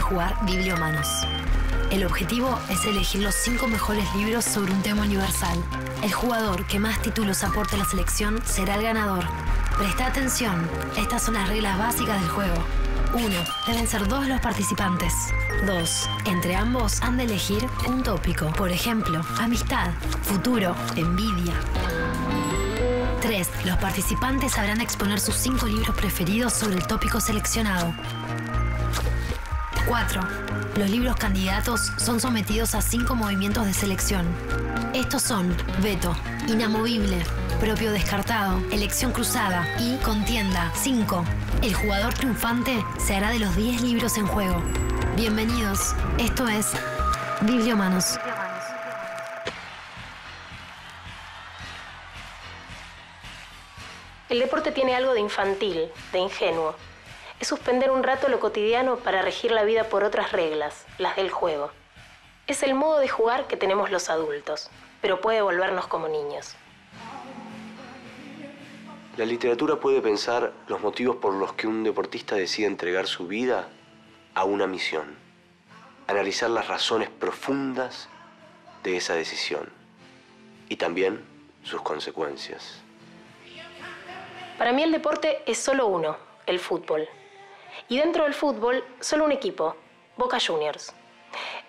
jugar Bibliomanos. El objetivo es elegir los 5 mejores libros sobre un tema universal. El jugador que más títulos aporte a la selección será el ganador. Presta atención, estas son las reglas básicas del juego. 1. Deben ser 2 los participantes. 2. Entre ambos han de elegir un tópico. Por ejemplo, amistad, futuro, envidia. 3. Los participantes sabrán exponer sus 5 libros preferidos sobre el tópico seleccionado. 4. Los libros candidatos son sometidos a 5 movimientos de selección. Estos son veto, inamovible, propio descartado, elección cruzada y contienda. 5. El jugador triunfante se hará de los 10 libros en juego. Bienvenidos, esto es Bibliomanos. El deporte tiene algo de infantil, de ingenuo. Es suspender un rato lo cotidiano para regir la vida por otras reglas, las del juego. Es el modo de jugar que tenemos los adultos, pero puede volvernos como niños. La literatura puede pensar los motivos por los que un deportista decide entregar su vida a una misión. Analizar las razones profundas de esa decisión y también sus consecuencias. Para mí el deporte es solo uno, el fútbol. Y dentro del fútbol, solo un equipo, Boca Juniors.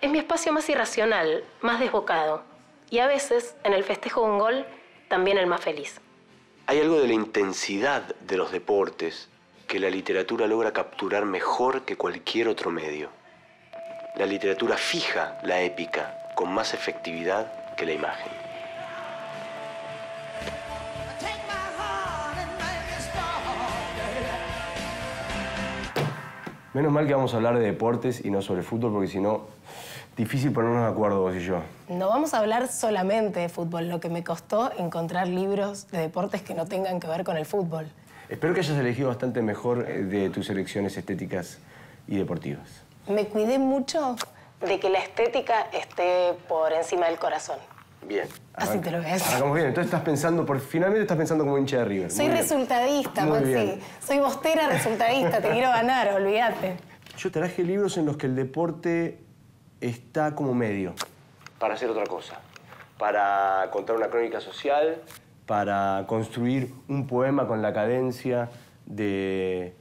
Es mi espacio más irracional, más desbocado. Y a veces, en el festejo de un gol, también el más feliz. Hay algo de la intensidad de los deportes que la literatura logra capturar mejor que cualquier otro medio. La literatura fija la épica con más efectividad que la imagen. Menos mal que vamos a hablar de deportes y no sobre fútbol, porque si no, difícil ponernos de acuerdo vos y yo. No vamos a hablar solamente de fútbol, lo que me costó encontrar libros de deportes que no tengan que ver con el fútbol. Espero que hayas elegido bastante mejor de tus elecciones estéticas y deportivas. Me cuidé mucho de que la estética esté por encima del corazón. Bien. Así te lo ves. Arrancamos bien. Entonces finalmente estás pensando como hincha de River. Soy resultadista, Maxi. Soy bostera resultadista, te quiero ganar, olvídate. Yo traje libros en los que el deporte está como medio. Para hacer otra cosa. Para contar una crónica social, para construir un poema con la cadencia de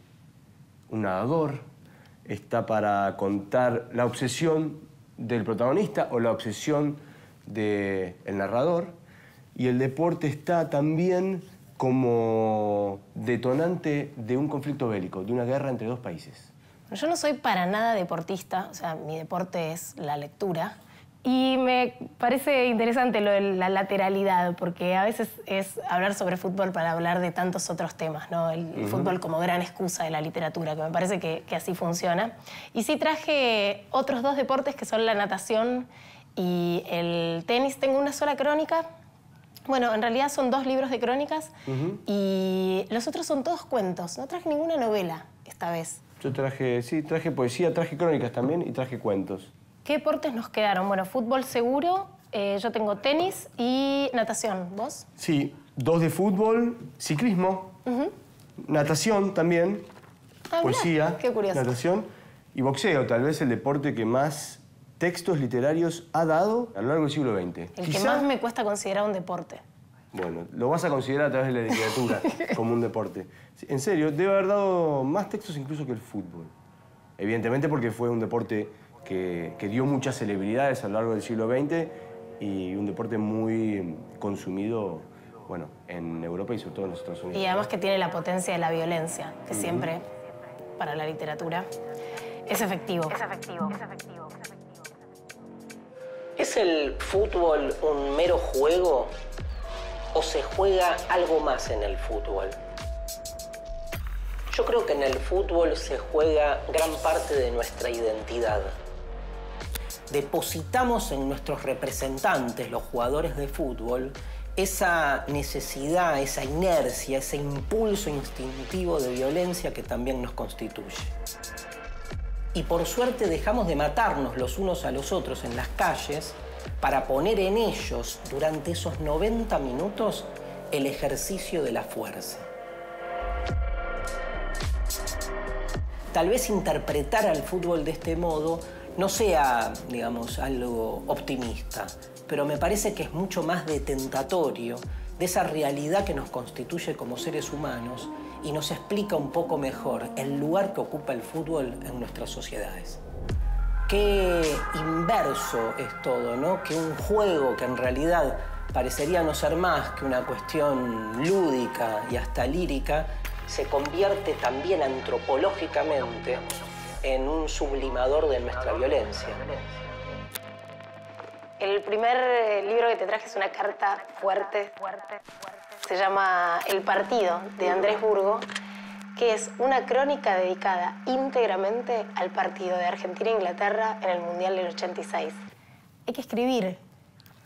un nadador. Está para contar la obsesión del protagonista o la obsesión del narrador, y el deporte está también como detonante de un conflicto bélico, de una guerra entre 2 países. Yo no soy para nada deportista, o sea, mi deporte es la lectura. Y me parece interesante lo de la lateralidad, porque a veces es hablar sobre fútbol para hablar de tantos otros temas, ¿no? El fútbol como gran excusa de la literatura, que me parece que así funciona. Y sí traje otros 2 deportes que son la natación y el tenis. Tengo una sola crónica. Bueno, en realidad son 2 libros de crónicas y los otros son todos cuentos. No traje ninguna novela esta vez. Yo traje poesía, traje crónicas también y traje cuentos. ¿Qué deportes nos quedaron? Bueno, fútbol seguro, yo tengo tenis y natación. ¿Vos? Sí, 2 de fútbol, ciclismo, natación también, poesía, mirá, qué curioso. Natación y boxeo, tal vez el deporte que más textos literarios ha dado a lo largo del siglo XX. El que más me cuesta considerar un deporte. Bueno, lo vas a considerar a través de la literatura como un deporte. En serio, debe haber dado más textos incluso que el fútbol. Evidentemente porque fue un deporte que dio muchas celebridades a lo largo del siglo XX y un deporte muy consumido, bueno, en Europa y sobre todo en los Estados Unidos. Y además que tiene la potencia de la violencia, que siempre, para la literatura, es efectivo. Es efectivo. Es efectivo. ¿Es el fútbol un mero juego o se juega algo más en el fútbol? Yo creo que en el fútbol se juega gran parte de nuestra identidad. Depositamos en nuestros representantes, los jugadores de fútbol, esa necesidad, esa inercia, ese impulso instintivo de violencia que también nos constituye. Y por suerte dejamos de matarnos los unos a los otros en las calles para poner en ellos, durante esos 90 minutos, el ejercicio de la fuerza. tal vez interpretar al fútbol de este modo no sea, digamos, algo optimista, pero me parece que es mucho más detentatorio de esa realidad que nos constituye como seres humanos y nos explica un poco mejor el lugar que ocupa el fútbol en nuestras sociedades. Qué inverso es todo, ¿no? Que un juego que en realidad parecería no ser más que una cuestión lúdica y hasta lírica, se convierte también antropológicamente en un sublimador de nuestra violencia. El primer libro que te traje es una carta fuerte. Se llama El partido, de Andrés Burgo, que es una crónica dedicada íntegramente al partido de Argentina-Inglaterra en el Mundial del 86. Hay que escribir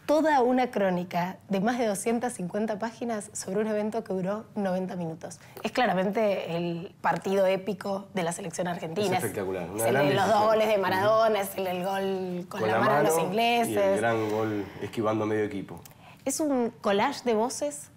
toda una crónica de más de 250 páginas sobre un evento que duró 90 minutos. Es claramente el partido épico de la selección argentina. Es espectacular. Es el de los 2 goles de Maradona, es el gol con la mano a los ingleses. Y el gran gol esquivando medio equipo. Es un collage de voces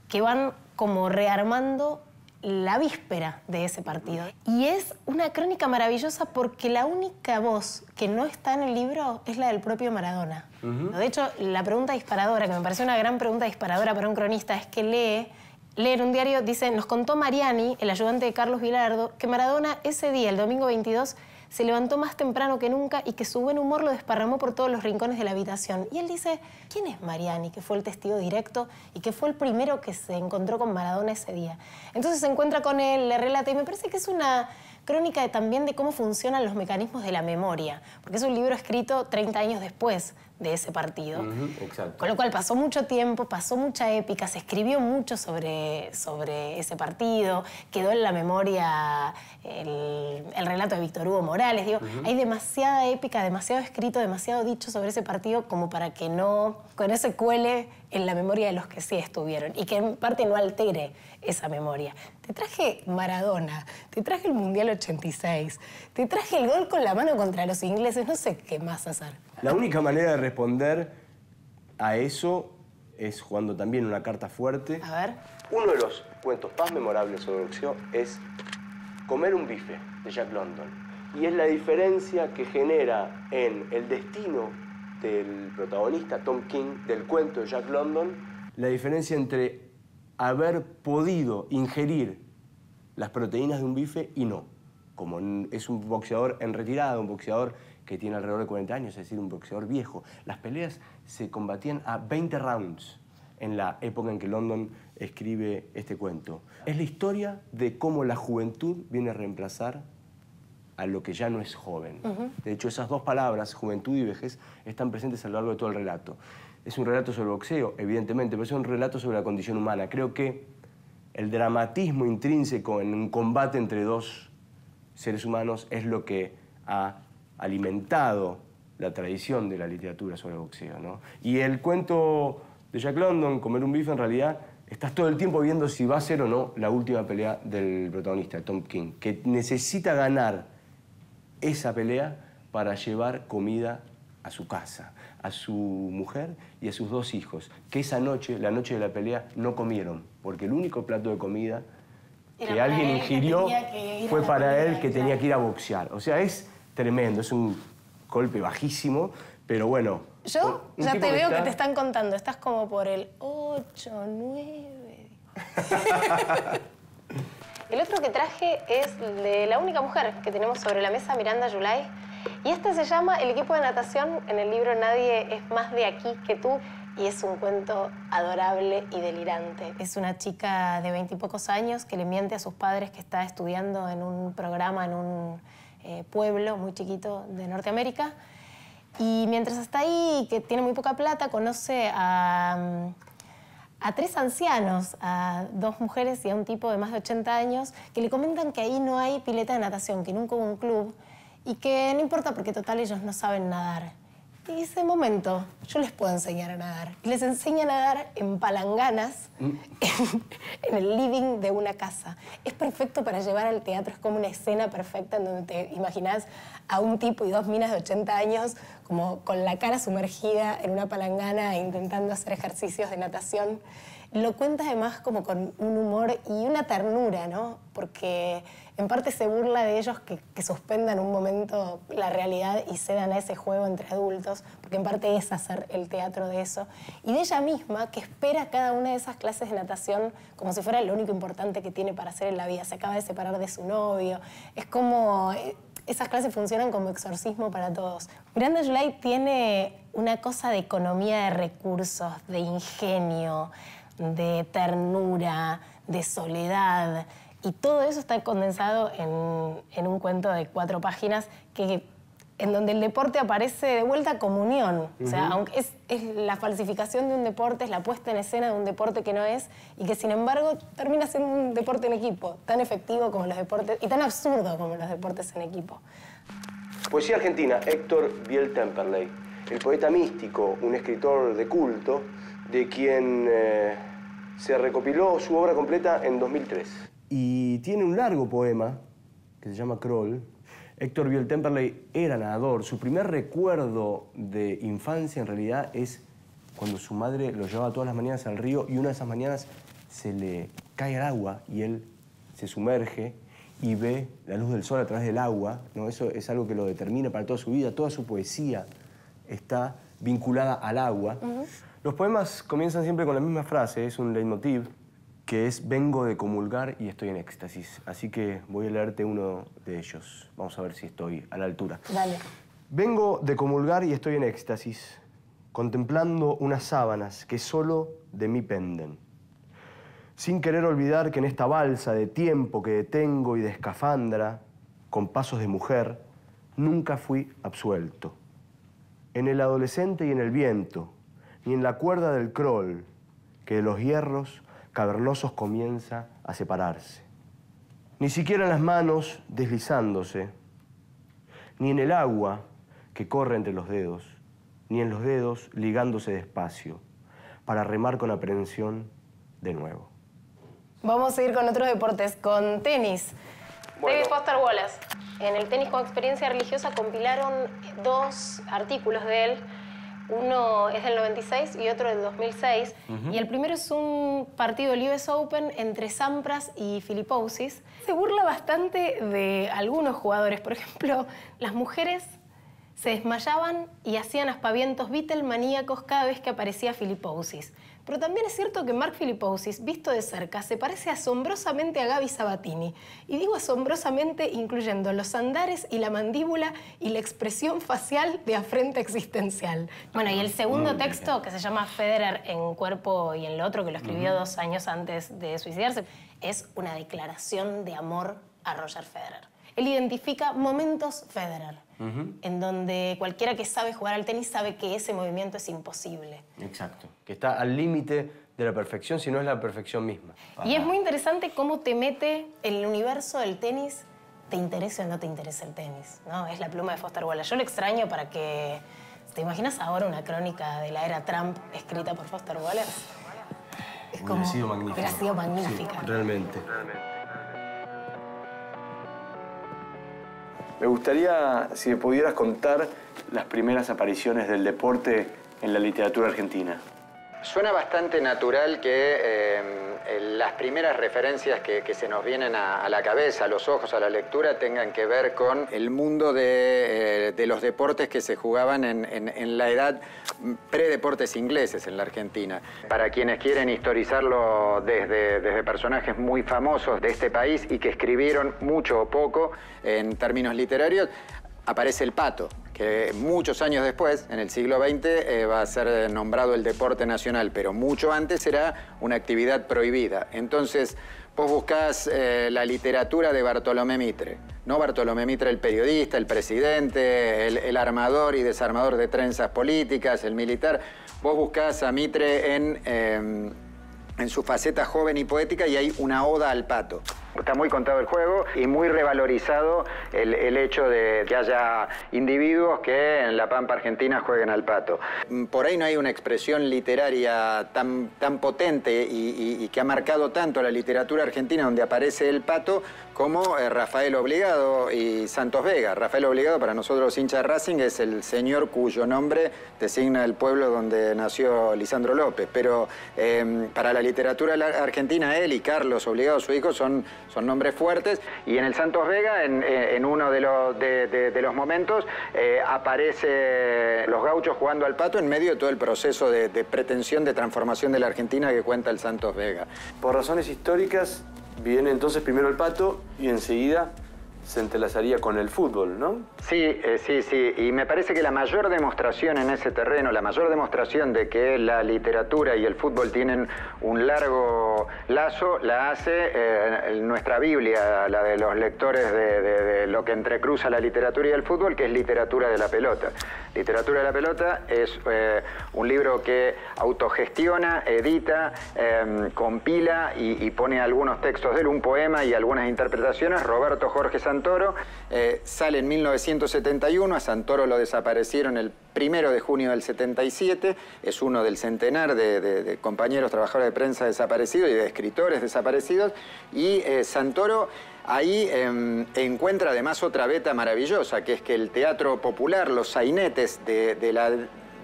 que van como rearmando la víspera de ese partido. Y es una crónica maravillosa porque la única voz que no está en el libro es la del propio Maradona. De hecho, la pregunta disparadora, que me pareció una gran pregunta disparadora para un cronista, es que lee en un diario, dice, nos contó Mariani, el ayudante de Carlos Vilardo, que Maradona ese día, el domingo 22, se levantó más temprano que nunca y que su buen humor lo desparramó por todos los rincones de la habitación. Y él dice, ¿quién es Mariani? Que fue el testigo directo y que fue el primero que se encontró con Maradona ese día. Entonces se encuentra con él, le relata, y me parece que es una crónica también de cómo funcionan los mecanismos de la memoria, porque es un libro escrito 30 años después de ese partido. Exacto. Con lo cual pasó mucho tiempo, pasó mucha épica, se escribió mucho sobre ese partido, quedó en la memoria el relato de Víctor Hugo Morales. Digo, hay demasiada épica, demasiado escrito, demasiado dicho sobre ese partido como para que no se cuele en la memoria de los que sí estuvieron y que en parte no altere esa memoria. Te traje Maradona, te traje el Mundial 86, te traje el gol con la mano contra los ingleses, no sé qué más hacer. La única manera de responder a eso es jugando también una carta fuerte. A ver. Uno de los cuentos más memorables sobre boxeo es Comer un bife, de Jack London. Y es la diferencia que genera en el destino del protagonista, Tom King, del cuento de Jack London, la diferencia entre haber podido ingerir las proteínas de un bife y no. Como es un boxeador en retirada, un boxeador que tiene alrededor de 40 años, es decir, un boxeador viejo. Las peleas se combatían a 20 rounds en la época en que London escribe este cuento. Es la historia de cómo la juventud viene a reemplazar a lo que ya no es joven. De hecho, esas dos palabras, juventud y vejez, están presentes a lo largo de todo el relato. Es un relato sobre boxeo, evidentemente, pero es un relato sobre la condición humana. Creo que el dramatismo intrínseco en un combate entre dos seres humanos es lo que ha alimentado la tradición de la literatura sobre el boxeo, ¿no? Y el cuento de Jack London, Comer un bife, en realidad estás todo el tiempo viendo si va a ser o no la última pelea del protagonista, Tom King, que necesita ganar esa pelea para llevar comida a su casa, a su mujer y a sus 2 hijos, que esa noche, la noche de la pelea, no comieron, porque el único plato de comida que alguien ingirió fue para él, que tenía que ir a boxear. O sea, es tremendo, es un golpe bajísimo, pero bueno. Yo ya te veo que te están contando, estás como por el 8, 9... El otro que traje es de la única mujer que tenemos sobre la mesa, Miranda July, y este se llama El equipo de natación. En el libro Nadie es más de aquí que tú, y es un cuento adorable y delirante. Es una chica de 20 y pocos años que le miente a sus padres que está estudiando en un programa en un pueblo muy chiquito de Norteamérica, y mientras está ahí, que tiene muy poca plata, conoce a 3 ancianos, a 2 mujeres y a un tipo de más de 80 años, que le comentan que ahí no hay pileta de natación, que nunca hubo un club, y que no importa porque total ellos no saben nadar. Y dice, momento, yo les puedo enseñar a nadar. Y les enseña a nadar en palanganas, en el living de una casa. Es perfecto para llevar al teatro, es como una escena perfecta en donde te imaginás a un tipo y 2 minas de 80 años como con la cara sumergida en una palangana e intentando hacer ejercicios de natación. Lo cuenta además como con un humor y una ternura, ¿no? Porque en parte se burla de ellos que suspendan un momento la realidad y cedan a ese juego entre adultos, porque en parte es hacer el teatro de eso. Y de ella misma, que espera cada una de esas clases de natación como si fuera lo único importante que tiene para hacer en la vida. Se acaba de separar de su novio. Es como... Esas clases funcionan como exorcismo para todos. Miranda July tiene una cosa de economía de recursos, de ingenio, de ternura, de soledad. Y todo eso está condensado en un cuento de 4 páginas en donde el deporte aparece de vuelta como unión. O sea, aunque es la falsificación de un deporte, es la puesta en escena de un deporte que no es, y que sin embargo termina siendo un deporte en equipo, tan efectivo como los deportes, y tan absurdo como los deportes en equipo. Poesía argentina, Héctor Biel Temperley, el poeta místico, un escritor de culto, de quien se recopiló su obra completa en 2003. Y tiene un largo poema que se llama Crawl. Héctor Biel Temperley era nadador. Su primer recuerdo de infancia, en realidad, es cuando su madre lo llevaba todas las mañanas al río y una de esas mañanas se le cae al agua y él se sumerge y ve la luz del sol a través del agua, ¿no? Eso es algo que lo determina para toda su vida. Toda su poesía está vinculada al agua. Los poemas comienzan siempre con la misma frase, es un leitmotiv, que es vengo de comulgar y estoy en éxtasis. Así que voy a leerte uno de ellos. Vamos a ver si estoy a la altura. Dale. Vengo de comulgar y estoy en éxtasis, contemplando unas sábanas que solo de mí penden. Sin querer olvidar que en esta balsa de tiempo que detengo y de escafandra, con pasos de mujer, nunca fui absuelto. En el adolescente y en el viento, ni en la cuerda del crawl, que de los hierros cavernosos comienza a separarse. Ni siquiera en las manos deslizándose, ni en el agua que corre entre los dedos, ni en los dedos ligándose despacio, para remar con aprehensión de nuevo. Vamos a ir con otros deportes, con tenis. Bueno. David Foster Wallace. En el tenis con experiencia religiosa compilaron 2 artículos de él. Uno es del 96 y otro del 2006. Y el primero es un partido del US Open entre Sampras y Filippousis. Se burla bastante de algunos jugadores. Por ejemplo, las mujeres se desmayaban y hacían aspavientos Beatle-maníacos cada vez que aparecía Filippousis. Pero también es cierto que Mark Filippousis, visto de cerca, se parece asombrosamente a Gaby Sabatini. Y digo asombrosamente incluyendo los andares y la mandíbula y la expresión facial de afrenta existencial. Bueno, y el segundo texto, que se llama Federer en un cuerpo y en el otro, que lo escribió 2 años antes de suicidarse, es una declaración de amor a Roger Federer. Él identifica momentos Federer, en donde cualquiera que sabe jugar al tenis sabe que ese movimiento es imposible. Exacto, que está al límite de la perfección, si no es la perfección misma. Y es muy interesante cómo te mete en el universo del tenis, te interese o no te interese el tenis, ¿no? Es la pluma de Foster Wallace. Yo lo extraño para que... ¿Te imaginas ahora una crónica de la era Trump escrita por Foster Wallace? Es como... Hubiera sido magnífico. Hubiera sido magnífica. Sí, realmente. Me gustaría, si me pudieras contar las primeras apariciones del deporte en la literatura argentina. Suena bastante natural que las primeras referencias que se nos vienen a la cabeza, a los ojos, a la lectura, tengan que ver con el mundo de los deportes que se jugaban en la edad pre-deportes ingleses en la Argentina. Para quienes quieren historizarlo desde personajes muy famosos de este país y que escribieron mucho o poco en términos literarios, aparece el pato, que muchos años después, en el siglo XX, va a ser nombrado el deporte nacional, pero mucho antes era una actividad prohibida. Entonces, vos buscás la literatura de Bartolomé Mitre, no Bartolomé Mitre el periodista, el presidente, el armador y desarmador de trenzas políticas, el militar. Vos buscás a Mitre en su faceta joven y poética y hay una oda al pato. Está muy contado el juego y muy revalorizado el hecho de que haya individuos que en la Pampa Argentina jueguen al pato. Por ahí no hay una expresión literaria tan potente y que ha marcado tanto la literatura argentina donde aparece el pato como Rafael Obligado y Santos Vega. Rafael Obligado, para nosotros los hinchas de Racing, es el señor cuyo nombre designa el pueblo donde nació Lisandro López. Pero para la literatura argentina, él y Carlos Obligado, su hijo, son nombres fuertes. Y en el Santos Vega, en uno de los momentos, aparece los gauchos jugando al pato en medio de todo el proceso de pretensión de transformación de la Argentina que cuenta el Santos Vega. Por razones históricas, viene entonces primero el pato y enseguida se entrelazaría con el fútbol, ¿no? Sí. Y me parece que la mayor demostración en ese terreno, la mayor demostración de que la literatura y el fútbol tienen un largo lazo, la hace nuestra Biblia, la de los lectores de lo que entrecruza la literatura y el fútbol, que es Literatura de la Pelota. Literatura de la Pelota es un libro que autogestiona, edita, compila y pone algunos textos de él, un poema y algunas interpretaciones. Roberto Jorge Santoro sale en 1971, a Santoro lo desaparecieron el 1 de junio del 77, es uno del centenar de compañeros trabajadores de prensa desaparecidos y de escritores desaparecidos, y Santoro ahí encuentra además otra beta maravillosa, que es que el teatro popular, los sainetes de la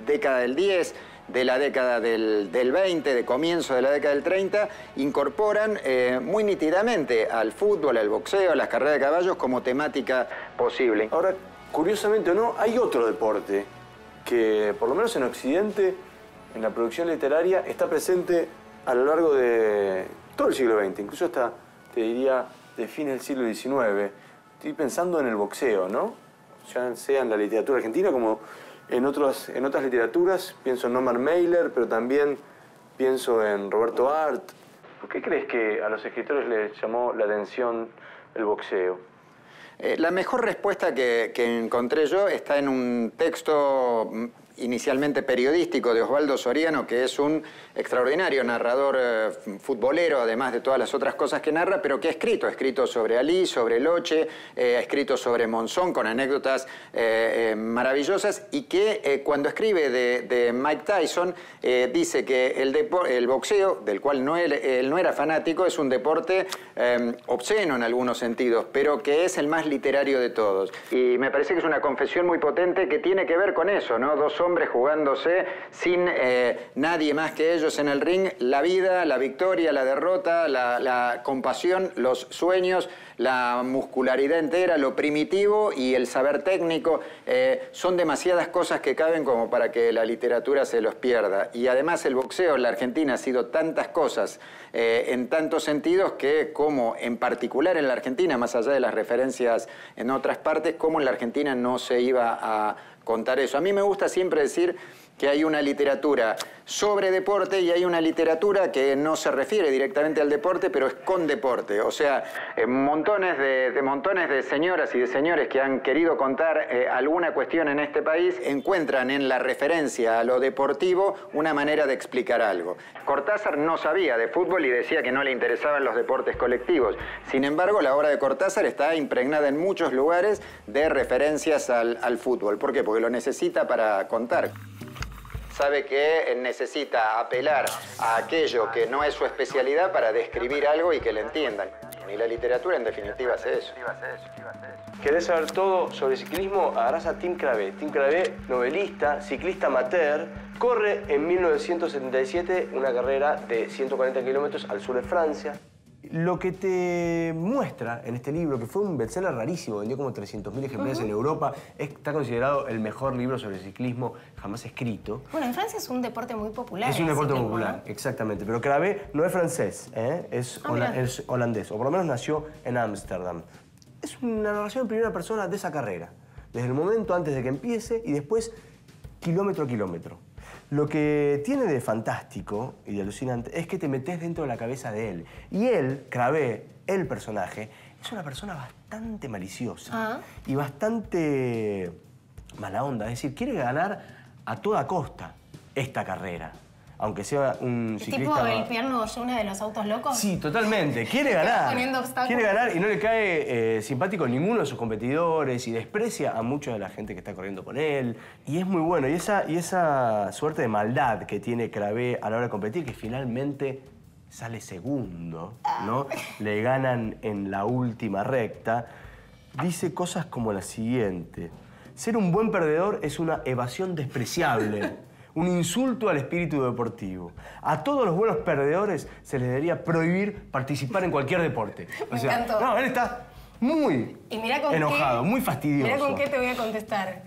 década del 10, de la década del 20, de comienzo de la década del 30, incorporan muy nítidamente al fútbol, al boxeo, a las carreras de caballos como temática posible. Ahora, curiosamente o no, hay otro deporte que, por lo menos en Occidente, en la producción literaria, está presente a lo largo de todo el siglo XX, incluso hasta, te diría, de fines del siglo XIX. Estoy pensando en el boxeo, ¿no? Ya sea en la literatura argentina como en otras literaturas. Pienso en Norman Mailer, pero también pienso en Roberto Art. ¿Por qué crees que a los escritores les llamó la atención el boxeo? La mejor respuesta que encontré yo está en un texto inicialmente periodístico de Osvaldo Soriano, que es un extraordinario narrador futbolero, además de todas las otras cosas que narra, pero que ha escrito sobre Ali, sobre Loche, ha escrito sobre Monzón, con anécdotas maravillosas, y que cuando escribe de Mike Tyson, dice que el boxeo, del cual él no era fanático, es un deporte obsceno en algunos sentidos, pero que es el más literario de todos. Y me parece que es una confesión muy potente que tiene que ver con eso, ¿no? Dos hombres jugándose sin nadie más que ellos en el ring, la vida, la victoria, la derrota, la compasión, los sueños, la muscularidad entera, lo primitivo y el saber técnico. Son demasiadas cosas que caben como para que la literatura se los pierda. Y además el boxeo en la Argentina ha sido tantas cosas, en tantos sentidos, que como en particular en la Argentina, más allá de las referencias en otras partes, como en la Argentina no se iba a contar eso. A mí me gusta siempre decir que hay una literatura sobre deporte y hay una literatura que no se refiere directamente al deporte, pero es con deporte. O sea, montones de señoras y de señores que han querido contar alguna cuestión en este país encuentran en la referencia a lo deportivo una manera de explicar algo. Cortázar no sabía de fútbol y decía que no le interesaban los deportes colectivos. Sin embargo, la obra de Cortázar está impregnada en muchos lugares de referencias al fútbol. ¿Por qué? Porque lo necesita para contar. Sabe que necesita apelar a aquello que no es su especialidad para describir algo y que le entiendan. Y la literatura, en definitiva, hace eso. ¿Querés saber todo sobre ciclismo? Agarrás a Tim Cravé. Tim Cravé, novelista, ciclista amateur, corre en 1977 una carrera de 140 kilómetros al sur de Francia. Lo que te muestra en este libro, que fue un bestseller rarísimo, vendió como 300.000 ejemplares en Europa, está considerado el mejor libro sobre ciclismo jamás escrito. Bueno, en Francia es un deporte muy popular. Es un deporte popular, exactamente. Pero Cravé no es francés, es holandés, o por lo menos nació en Ámsterdam. Es una narración en primera persona de esa carrera, desde el momento antes de que empiece y después kilómetro a kilómetro. Lo que tiene de fantástico y de alucinante es que te metes dentro de la cabeza de él. Y él, Cravé, el personaje, es una persona bastante maliciosa y bastante mala onda. Es decir, quiere ganar a toda costa esta carrera. aunque sea un ¿Es ciclista... tipo el Pierno Yuna de los autos locos? Sí, totalmente. Quiere ganar. Poniendo obstáculos. Quiere ganar y no le cae simpático a ninguno de sus competidores y desprecia a mucha de la gente que está corriendo con él. Y es muy bueno. Y esa suerte de maldad que tiene Cravé a la hora de competir, que finalmente sale segundo, ¿no? Le ganan en la última recta. Dice cosas como la siguiente. Ser un buen perdedor es una evasión despreciable, un insulto al espíritu deportivo. A todos los buenos perdedores se les debería prohibir participar en cualquier deporte. Me encantó. No, él está muy enojado, muy fastidioso. Mirá con qué te voy a contestar.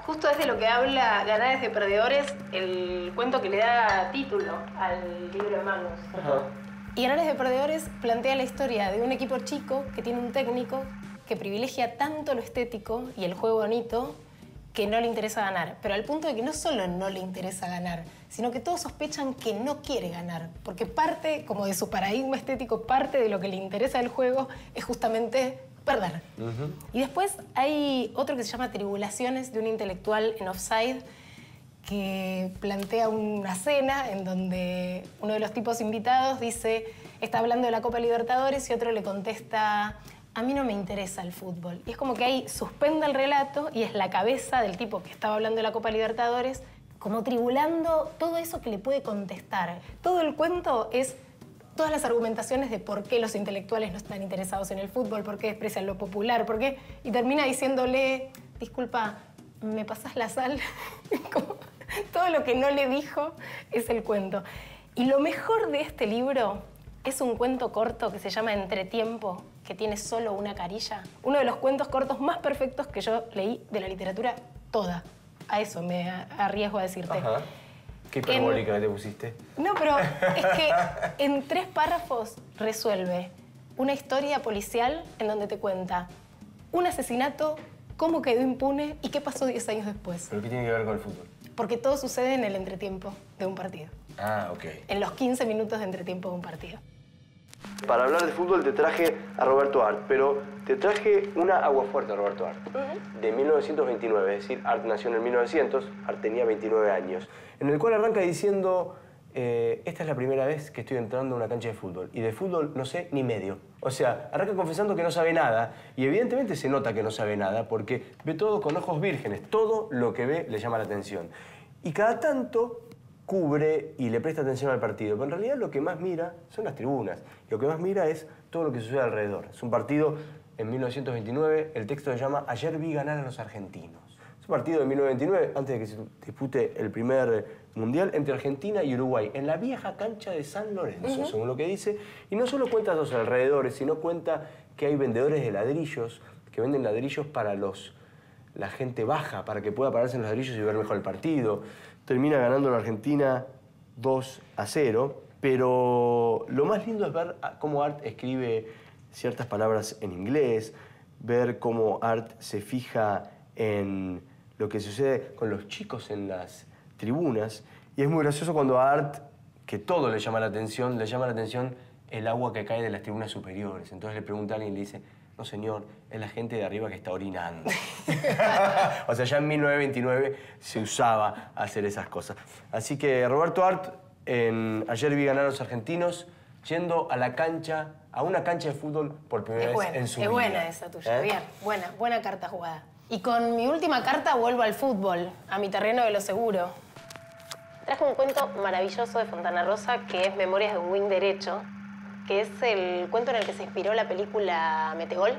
Justo es de lo que habla Ganares de Perdedores, el cuento que le da título al libro de Magnus. Y Ganares de Perdedores plantea la historia de un equipo chico que tiene un técnico que privilegia tanto lo estético y el juego bonito que no le interesa ganar. Pero al punto de que no solo no le interesa ganar, sino que todos sospechan que no quiere ganar. Porque parte, como de su paradigma estético, parte de lo que le interesa del juego es justamente perder. Y después hay otro que se llama Tribulaciones, de un intelectual en Offside, que plantea una cena en donde uno de los tipos invitados dice, está hablando de la Copa Libertadores y otro le contesta, a mí no me interesa el fútbol. Y es como que ahí suspende el relato y es la cabeza del tipo que estaba hablando de la Copa Libertadores como tribulando todo eso que le puede contestar. Todo el cuento es todas las argumentaciones de por qué los intelectuales no están interesados en el fútbol, por qué desprecian lo popular, por qué... Y termina diciéndole, disculpa, ¿me pasás la sal? Como todo lo que no le dijo es el cuento. Y lo mejor de este libro es un cuento corto que se llama Entretiempo, que tiene solo una carilla. Uno de los cuentos cortos más perfectos que yo leí de la literatura toda. A eso me arriesgo a decirte. Ajá. Qué hiperbólica te pusiste. No, pero es que en 3 párrafos resuelve una historia policial en donde te cuenta un asesinato, cómo quedó impune y qué pasó 10 años después. ¿Pero qué tiene que ver con el fútbol? Porque todo sucede en el entretiempo de un partido. Ah, ok. En los 15 minutos de entretiempo de un partido. Para hablar de fútbol te traje a Roberto Arlt, pero te traje una aguafuerte a Roberto Arlt, de 1929, es decir, Arlt nació en el 1900, Arlt tenía 29 años, en el cual arranca diciendo, esta es la primera vez que estoy entrando a una cancha de fútbol, y de fútbol no sé ni medio. O sea, arranca confesando que no sabe nada, y evidentemente se nota que no sabe nada, porque ve todo con ojos vírgenes, todo lo que ve le llama la atención. Y cada tanto cubre y le presta atención al partido, pero en realidad lo que más mira son las tribunas. Lo que más mira es todo lo que sucede alrededor. Es un partido en 1929, el texto se llama Ayer vi ganar a los argentinos. Es un partido de 1929, antes de que se dispute el primer mundial, entre Argentina y Uruguay, en la vieja cancha de San Lorenzo, según lo que dice. Y no solo cuenta los alrededores, sino cuenta que hay vendedores de ladrillos, que venden ladrillos para la gente baja, para que pueda pararse en los ladrillos y ver mejor el partido. Termina ganando la Argentina 2-0, pero lo más lindo es ver cómo Arlt escribe ciertas palabras en inglés, ver cómo Arlt se fija en lo que sucede con los chicos en las tribunas. Y es muy gracioso cuando a Arlt, que todo le llama la atención el agua que cae de las tribunas superiores. Entonces le pregunta a alguien y le dice, no señor, es la gente de arriba que está orinando. O sea, ya en 1929 se usaba hacer esas cosas. Así que Roberto Arlt, ayer vi ganar a los argentinos, yendo a la cancha, a una cancha de fútbol por primera vez en su vida. Es buena esa tuya, bien. Buena carta jugada. Y con mi última carta vuelvo al fútbol, a mi terreno de lo seguro. Traje un cuento maravilloso de Fontana Rosa que es Memorias de un wing derecho, que es el cuento en el que se inspiró la película Metegol,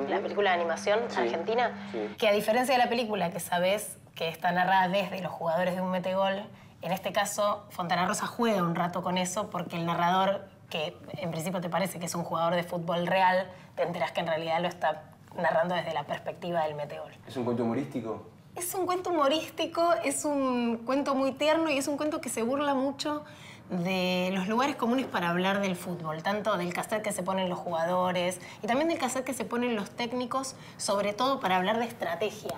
la película de animación argentina. Que a diferencia de la película, que sabés que está narrada desde los jugadores de un metegol, en este caso Fontana Rosa juega un rato con eso porque el narrador, que en principio te parece que es un jugador de fútbol real, te enterás que en realidad lo está narrando desde la perspectiva del metegol. ¿Es un cuento humorístico? Es un cuento humorístico, es un cuento muy tierno y es un cuento que se burla mucho de los lugares comunes para hablar del fútbol, tanto del cassette que se ponen los jugadores y también del cassette que se ponen los técnicos, sobre todo para hablar de estrategia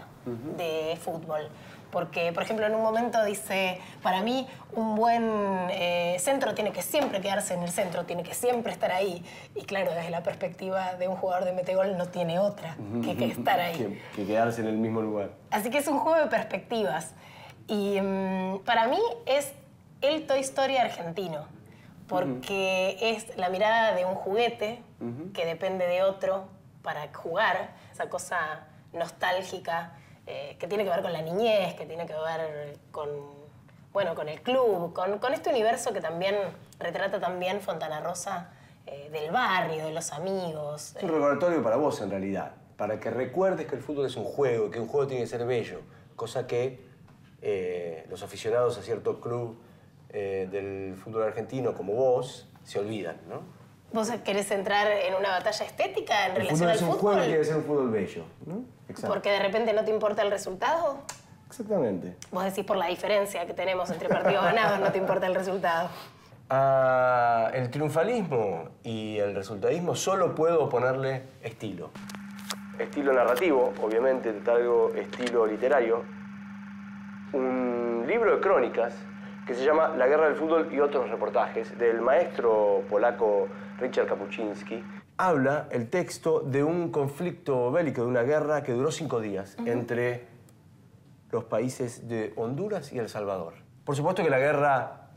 de fútbol. Porque, por ejemplo, en un momento dice, para mí un buen centro tiene que siempre quedarse en el centro, tiene que siempre estar ahí. Y claro, desde la perspectiva de un jugador de metegol no tiene otra que estar ahí. Que quedarse en el mismo lugar. Así que es un juego de perspectivas. Y para mí es el Toy Story argentino, porque es la mirada de un juguete que depende de otro para jugar, esa cosa nostálgica que tiene que ver con la niñez, que tiene que ver con, bueno, con el club, con este universo que también retrata también Fontana Rosa, del barrio, de los amigos. Es un recordatorio para vos, en realidad, para que recuerdes que el fútbol es un juego, que un juego tiene que ser bello, cosa que los aficionados a cierto club del fútbol argentino, como vos, se olvidan, ¿no? ¿Vos querés entrar en una batalla estética en relación al fútbol? El fútbol es un juego y tiene que ser un fútbol bello, ¿no? Exacto. ¿Porque de repente no te importa el resultado? Exactamente. Vos decís por la diferencia que tenemos entre partidos ganados, no te importa el resultado. El triunfalismo y el resultadismo solo puedo ponerle estilo. Estilo narrativo, obviamente, algo estilo literario. Un libro de crónicas que se llama La guerra del fútbol y otros reportajes, del maestro polaco Richard Kapuściński. Habla el texto de un conflicto bélico, de una guerra que duró 5 días entre los países de Honduras y El Salvador. Por supuesto que la guerra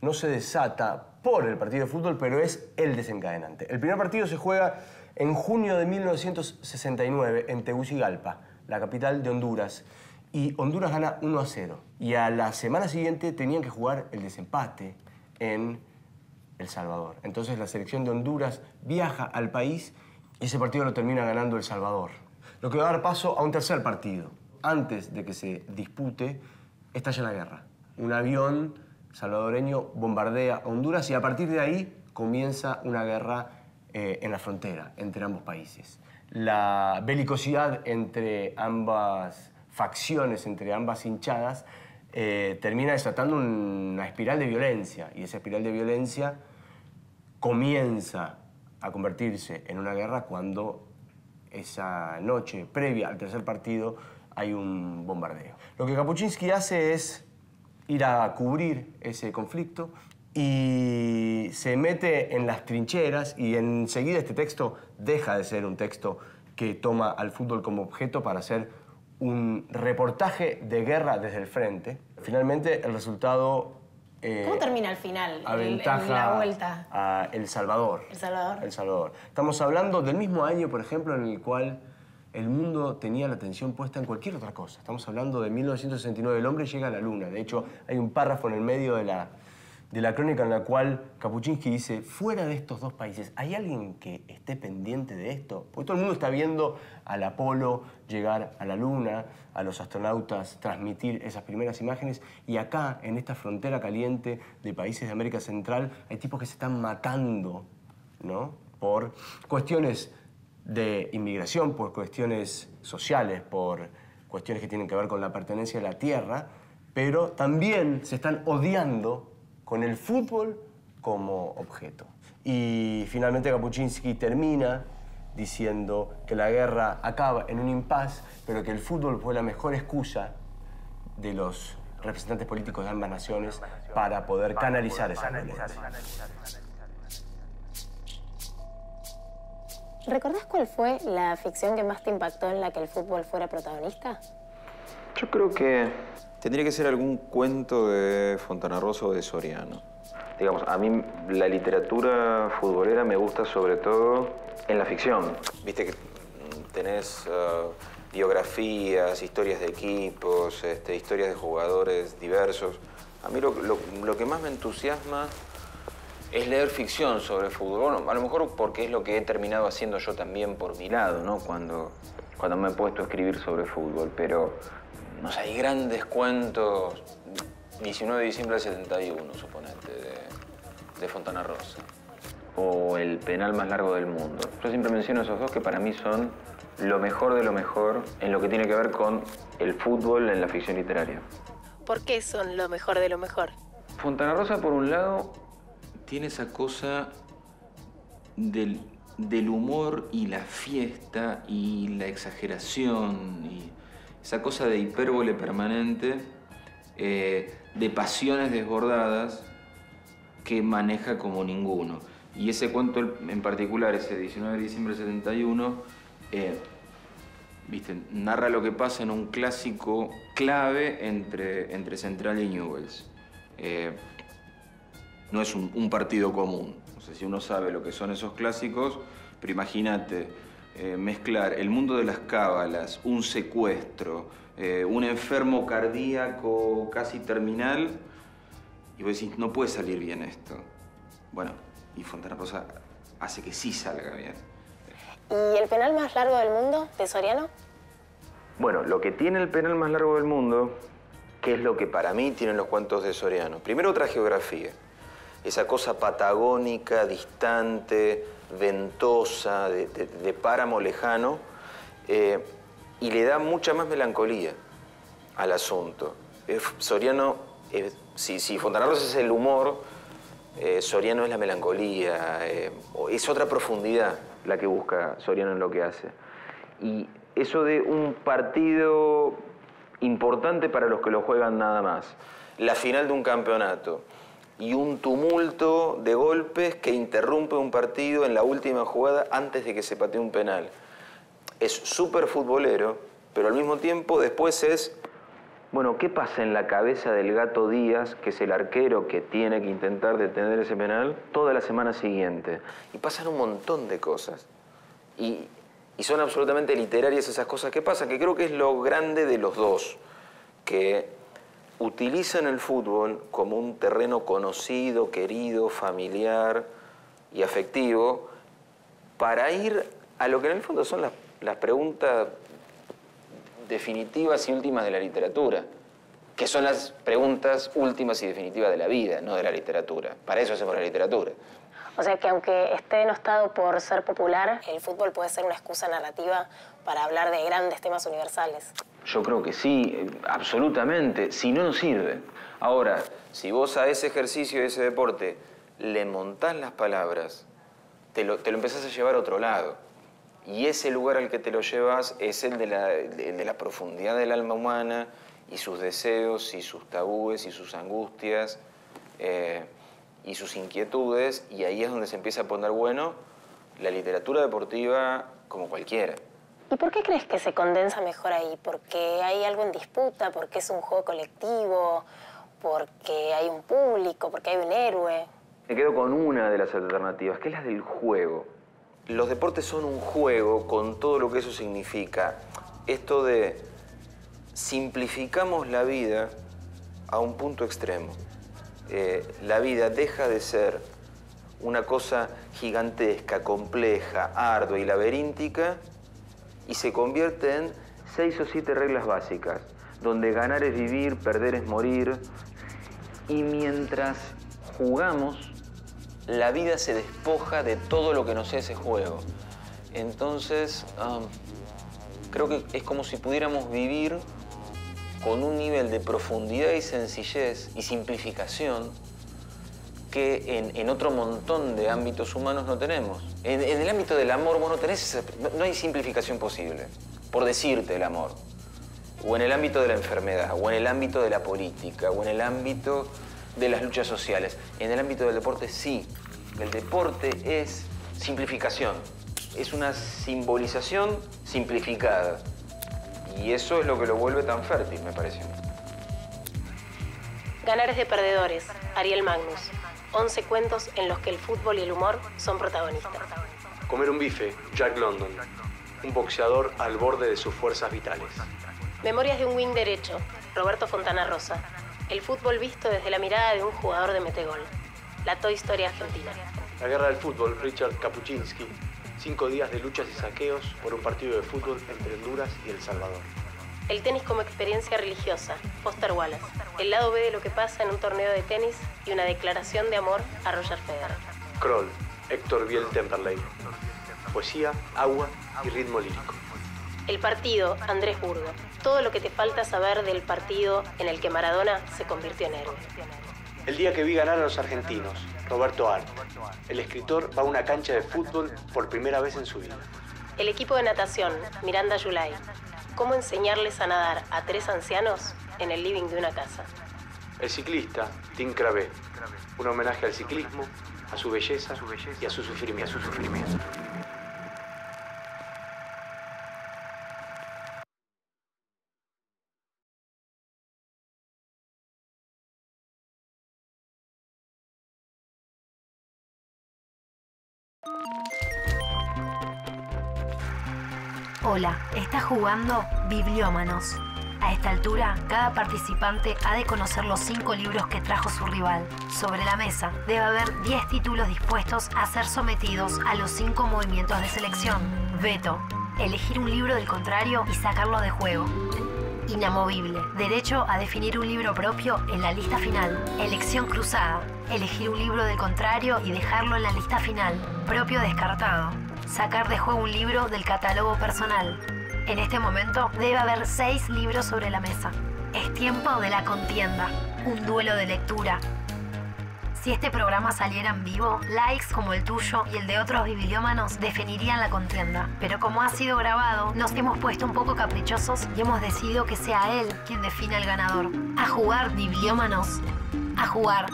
no se desata por el partido de fútbol, pero es el desencadenante. El primer partido se juega en junio de 1969 en Tegucigalpa, la capital de Honduras. Y Honduras gana 1-0. Y a la semana siguiente tenían que jugar el desempate en El Salvador. Entonces la selección de Honduras viaja al país y ese partido lo termina ganando El Salvador. Lo que va a dar paso a un tercer partido. Antes de que se dispute, estalla la guerra. Un avión salvadoreño bombardea a Honduras y a partir de ahí comienza una guerra en la frontera entre ambos países. La belicosidad entre ambas facciones, entre ambas hinchadas, termina desatando una espiral de violencia y esa espiral de violencia comienza a convertirse en una guerra cuando esa noche previa al tercer partido hay un bombardeo. Lo que Kapuściński hace es ir a cubrir ese conflicto y se mete en las trincheras y enseguida este texto deja de ser un texto que toma al fútbol como objeto para hacer un reportaje de guerra desde el frente. Finalmente el resultado ¿cómo termina al final, aventaja en la vuelta? A El Salvador. El Salvador. El Salvador. Estamos hablando del mismo año, por ejemplo, en el cual el mundo tenía la atención puesta en cualquier otra cosa. Estamos hablando de 1969. El hombre llega a la luna. De hecho, hay un párrafo en el medio de la crónica en la cual Kapuściński dice: fuera de estos dos países, ¿hay alguien que esté pendiente de esto? Porque todo el mundo está viendo al Apolo llegar a la luna, a los astronautas transmitir esas primeras imágenes, y acá, en esta frontera caliente de países de América Central, hay tipos que se están matando, ¿no? Por cuestiones de inmigración, por cuestiones sociales, por cuestiones que tienen que ver con la pertenencia a la tierra, pero también se están odiando con el fútbol como objeto. Y finalmente Kapuściński termina diciendo que la guerra acaba en un impasse, pero que el fútbol fue la mejor excusa de los representantes políticos de ambas naciones para poder canalizar esa violencia. ¿Recordás cuál fue la ficción que más te impactó en la que el fútbol fuera protagonista? Yo creo que tendría que ser algún cuento de Fontana Rosa o de Soriano. Digamos, a mí la literatura futbolera me gusta sobre todo en la ficción. Viste que tenés biografías, historias de equipos, historias de jugadores diversos. A mí lo que más me entusiasma es leer ficción sobre fútbol. Bueno, a lo mejor porque es lo que he terminado haciendo yo también por mi lado, ¿no? Cuando me he puesto a escribir sobre fútbol. Pero, no sé, hay grandes cuentos. 19 de diciembre del 71, suponete, de Fontana Rosa. O El penal más largo del mundo. Yo siempre menciono esos dos que para mí son lo mejor de lo mejor en lo que tiene que ver con el fútbol en la ficción literaria. ¿Por qué son lo mejor de lo mejor? Fontana Rosa, por un lado, tiene esa cosa del humor y la fiesta y la exageración y esa cosa de hipérbole permanente, de pasiones desbordadas que maneja como ninguno. Y ese cuento en particular, ese 19 de diciembre del 71, ¿viste? Narra lo que pasa en un clásico clave entre Central y Newell's. no es un partido común. No sé si uno sabe lo que son esos clásicos, pero imagínate mezclar el mundo de las cábalas, un secuestro, un enfermo cardíaco casi terminal, y vos decís, no puede salir bien esto. Bueno, y Fontana Rosa hace que sí salga bien. ¿Y el penal más largo del mundo, de Soriano? Bueno, lo que tiene el penal más largo del mundo, que es lo que para mí tienen los cuentos de Soriano. Primero, otra geografía. Esa cosa patagónica, distante, ventosa, de páramo lejano, y le da mucha más melancolía al asunto. Soriano, si Fontana Rosa es el humor, Soriano es la melancolía, es otra profundidad la que busca Soriano en lo que hace. Y eso de un partido importante para los que lo juegan nada más, la final de un campeonato y un tumulto de golpes que interrumpe un partido en la última jugada antes de que se patee un penal. Es súper futbolero, pero al mismo tiempo después es, bueno, ¿qué pasa en la cabeza del Gato Díaz, que es el arquero que tiene que intentar detener ese penal, toda la semana siguiente? Y pasan un montón de cosas. Y son absolutamente literarias esas cosas que pasan, que creo que es lo grande de los dos, que utilizan el fútbol como un terreno conocido, querido, familiar y afectivo para ir a lo que en el fondo son las preguntas definitivas y últimas de la literatura, que son las preguntas últimas y definitivas de la vida, no de la literatura. Para eso hacemos la literatura. O sea que aunque esté denostado por ser popular, el fútbol puede ser una excusa narrativa para hablar de grandes temas universales. Yo creo que sí, absolutamente. Si no, no sirve. Ahora, si vos a ese ejercicio, a ese deporte, le montás las palabras, te lo empezás a llevar a otro lado. Y ese lugar al que te lo llevas es el de la profundidad del alma humana y sus deseos y sus tabúes y sus angustias y sus inquietudes. Y ahí es donde se empieza a poner bueno la literatura deportiva como cualquiera. ¿Y por qué crees que se condensa mejor ahí? ¿Porque hay algo en disputa? ¿Porque es un juego colectivo? ¿Porque hay un público? ¿Porque hay un héroe? Me quedo con una de las alternativas, que es la del juego. Los deportes son un juego con todo lo que eso significa. Esto de simplificamos la vida a un punto extremo. La vida deja de ser una cosa gigantesca, compleja, ardua y laberíntica y se convierte en 6 o 7 reglas básicas, donde ganar es vivir, perder es morir. Y mientras jugamos, la vida se despoja de todo lo que nos sea ese juego. Entonces, creo que es como si pudiéramos vivir con un nivel de profundidad y sencillez y simplificación que en otro montón de ámbitos humanos no tenemos. En el ámbito del amor, vos no hay simplificación posible, por decirte el amor. O en el ámbito de la enfermedad, o en el ámbito de la política, o en el ámbito de las luchas sociales. En el ámbito del deporte, sí. El deporte es simplificación. Es una simbolización simplificada. Y eso es lo que lo vuelve tan fértil, me parece. Ganar es de perdedores, Ariel Magnus. 11 cuentos en los que el fútbol y el humor son protagonistas. Comer un bife, Jack London. Un boxeador al borde de sus fuerzas vitales. Memorias de un wing derecho, Roberto Fontana Rosa. El fútbol visto desde la mirada de un jugador de metegol. La Toy Story argentina. La guerra del fútbol, Richard Kapuscinski. 5 días de luchas y saqueos por un partido de fútbol entre Honduras y El Salvador. El tenis como experiencia religiosa, Foster Wallace. El lado B de lo que pasa en un torneo de tenis y una declaración de amor a Roger Federer. Kroll, Héctor Biel Temperley. Poesía, agua y ritmo lírico. El partido, Andrés Burgo. Todo lo que te falta saber del partido en el que Maradona se convirtió en héroe. El día que vi ganar a los argentinos, Roberto Art. El escritor va a una cancha de fútbol por primera vez en su vida. El equipo de natación, Miranda Yulay. ¿Cómo enseñarles a nadar a 3 ancianos en el living de una casa? El ciclista, Tim Cravé. Un homenaje al ciclismo, a su belleza y a su sufrimiento. Hola, está jugando Bibliómanos. A esta altura, cada participante ha de conocer los 5 libros que trajo su rival. Sobre la mesa debe haber 10 títulos dispuestos a ser sometidos a los 5 movimientos de selección. Veto: elegir un libro del contrario y sacarlo de juego. Inamovible: derecho a definir un libro propio en la lista final. Elección cruzada: elegir un libro del contrario y dejarlo en la lista final. Propio descartado: sacar de juego un libro del catálogo personal. En este momento debe haber 6 libros sobre la mesa. Es tiempo de la contienda, un duelo de lectura. Si este programa saliera en vivo, likes como el tuyo y el de otros bibliómanos definirían la contienda. Pero como ha sido grabado, nos hemos puesto un poco caprichosos y hemos decidido que sea él quien defina el ganador. A jugar, bibliómanos. A jugar.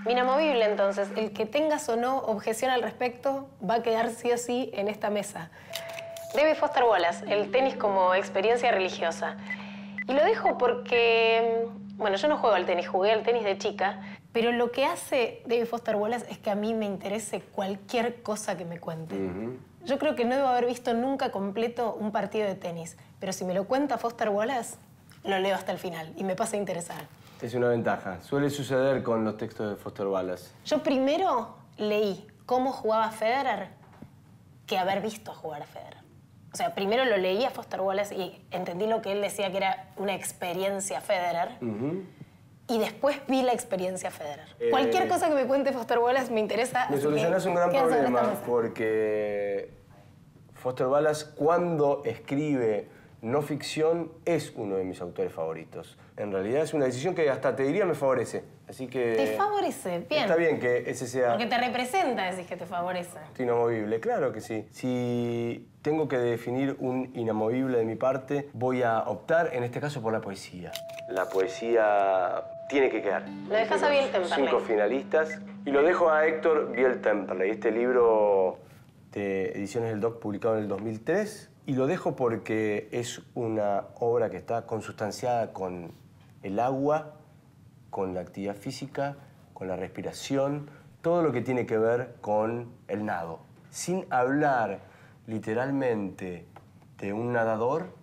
Inamovible, entonces. El que tengas o no objeción al respecto va a quedar sí o sí en esta mesa. David Foster Wallace, el tenis como experiencia religiosa. Y lo dejo porque, bueno, yo no juego al tenis, jugué al tenis de chica, pero lo que hace David Foster Wallace es que a mí me interese cualquier cosa que me cuente. Yo creo que no debo haber visto nunca completo un partido de tenis, pero si me lo cuenta Foster Wallace, lo leo hasta el final y me pasa a interesar. Es una ventaja. Suele suceder con los textos de Foster Wallace. Yo primero leí cómo jugaba Federer que haber visto jugar a Federer. O sea, primero lo leí a Foster Wallace y entendí lo que él decía que era una experiencia Federer. Y después vi la experiencia Federer. Cualquier cosa que me cuente Foster Wallace me interesa. Me solucionas un gran problema porque Foster Wallace, cuando escribe no ficción, es uno de mis autores favoritos. En realidad es una decisión que hasta te diría me favorece. Así que... ¿Te favorece? Bien. Está bien que ese sea... Porque te representa, decís que te favorece. Inamovible, claro que sí. Si tengo que definir un inamovible de mi parte, voy a optar, en este caso, por la poesía. La poesía tiene que quedar. Lo dejas a Biel Temperley. 5 finalistas. Y lo dejo a Héctor Biel Temperley. Este libro de Ediciones del Doc, publicado en el 2003. Y lo dejo porque es una obra que está consustanciada con el agua, con la actividad física, con la respiración, todo lo que tiene que ver con el nado. Sin hablar literalmente de un nadador,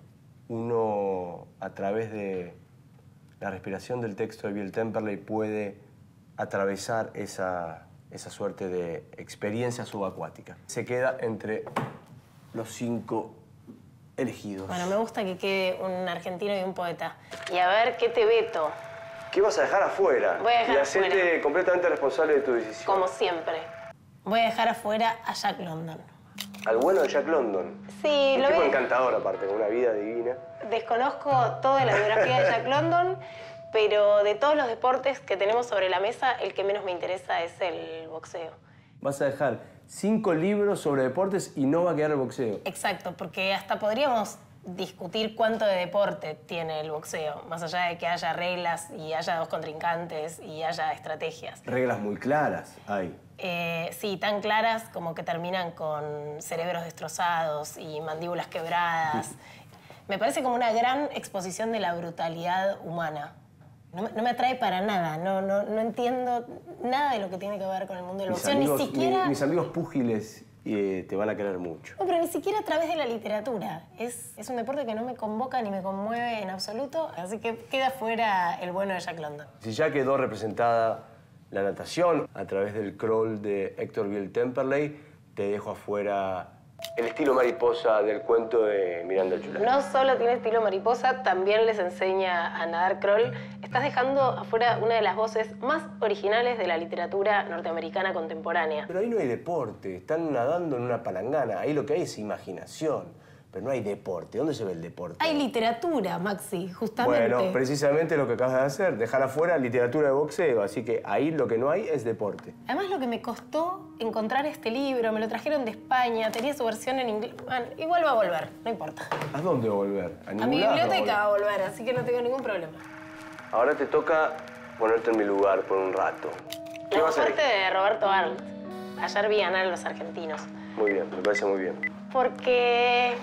uno a través de la respiración del texto de Biel Temperley puede atravesar esa suerte de experiencia subacuática. Se queda entre los 5 elegidos. Bueno, me gusta que quede un argentino y un poeta. Y a ver, ¿qué te veto? ¿Qué vas a dejar afuera? Voy a dejar y hacerte afuera. completamente responsable de tu decisión. Como siempre. Voy a dejar afuera a Jack London. Al bueno de Jack London. Sí, un lo tipo veo. encantador, aparte, con una vida divina. Desconozco toda la biografía de Jack London, pero de todos los deportes que tenemos sobre la mesa, el que menos me interesa es el boxeo. Vas a dejar 5 libros sobre deportes y no va a quedar el boxeo. Exacto, porque hasta podríamos discutir cuánto de deporte tiene el boxeo, más allá de que haya reglas y haya 2 contrincantes y haya estrategias. Reglas muy claras hay. Sí, tan claras como que terminan con cerebros destrozados y mandíbulas quebradas. Me parece como una gran exposición de la brutalidad humana. No me atrae para nada, no entiendo nada de lo que tiene que ver con el mundo del boxeo, ni siquiera... Mis amigos púgiles te van a querer mucho. No, pero ni siquiera a través de la literatura. Es un deporte que no me convoca ni me conmueve en absoluto, así que queda fuera el bueno de Jack London. Si ya quedó representada la natación a través del crawl de Héctor Biel Temperley, te dejo afuera el estilo mariposa del cuento de Miranda July. No solo tiene estilo mariposa, también les enseña a nadar crawl. Estás dejando afuera una de las voces más originales de la literatura norteamericana contemporánea. Pero ahí no hay deporte, están nadando en una palangana. Ahí lo que hay es imaginación, pero no hay deporte. ¿Dónde se ve el deporte? Hay literatura, Maxi, justamente. Bueno, precisamente lo que acabas de hacer, dejar afuera literatura de boxeo, así que ahí lo que no hay es deporte. Además, lo que me costó encontrar este libro, me lo trajeron de España, tenía su versión en inglés. Bueno, igual va a volver, no importa. ¿A dónde volver? A mi biblioteca va a volver, así que no tengo ningún problema. Ahora te toca ponerte en mi lugar por un rato. ¿Qué La vas a suerte elegir? de Roberto Arlt. Ayer vi ganar a los argentinos. Muy bien, me parece muy bien. Porque